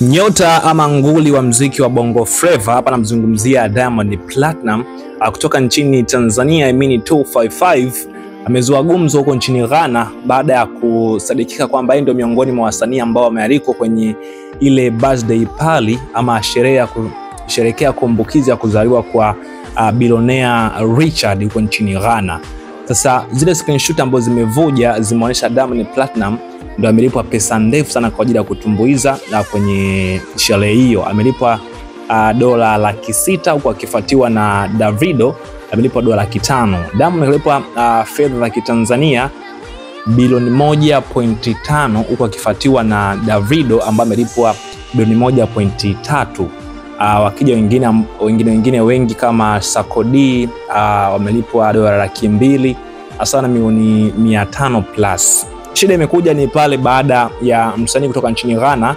Nyota ama nguli wa muziki wa Bongo Flava, hapa namzungumzia Diamond Platinum kutoka nchini Tanzania, Emini 255, amezua gumzo huko nchini Ghana baada ya kusadikika kwamba yeye ndio miongoni mwa wasanii ambao wamealikwa kwenye ile birthday party ama sherehe ya kusherehekea kumbukizi ya kuzaliwa kwa bilionea Richard huko nchini Ghana. Sasa zile screenshot ambazo zimevuja zimeonyesha Diamond Platinum ndio amelipwa pesa ndefu sana kwa ajili ya kutumbuiza na kwenye sherehe hiyo. Amelipwa dola $600,000 huko akifuatiwa na Davido amelipwa dola $500,000. Diamond amelipwa fedha za Kitanzania bilioni 1.5 huko akifuatiwa na Davido ambaye amelipwa bilioni 1.3. Wakija wengine wengi kama Sakodi wamelipwa dola $200,000 hasa na milioni 500 plus. Shida imekuja ni pale baada ya msanii kutoka nchini Ghana,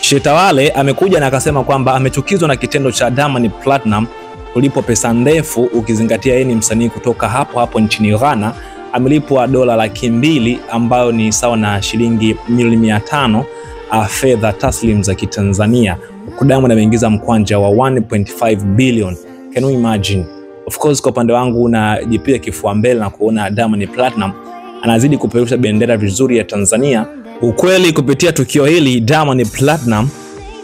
Shetawale, amekuja na akasema kwamba amechukizwa na kitendo cha Diamond Platinum kulipwa pesa ndefu, ukizingatia yeye ni msanii kutoka hapo nchini Ghana. Amelipwa dola $200,000 ambayo ni sawa na shilingi milioni 500 fedha taslim za Kitanzania. Diamond ameingiza mkwanja wa 1.5 billion. Can you imagine? Of course, kwa upande wangu najipiga kifua mbele na kuona Diamond Platinum anazidi kupeperusha bendera vizuri ya Tanzania. Ukweli kupitia tukio hili Diamond Platinum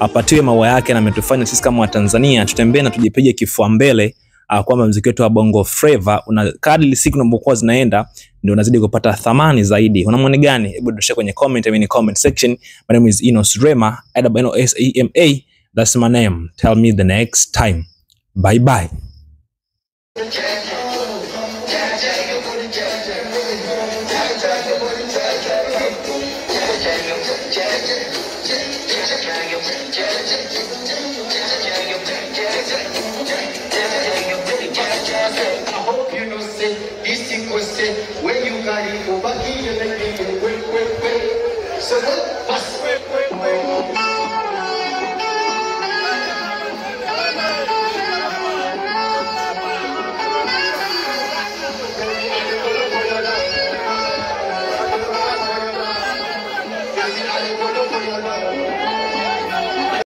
apatiwe maua yake na ametufanya sisi kama wa Tanzania tutembee na tujipige kifua mbele kwamba muziki wetu wa Bongo Flava kadri siku zinapokuwa zinaenda ndio unazidi kupata thamani zaidi. Una maoni gani? Hebu tushare kwenye comment section. My name is Enos Rema, ENOSEMA. That's my name. Tell me the next time. Bye bye. When you got it, go back in, you make it quick. So what?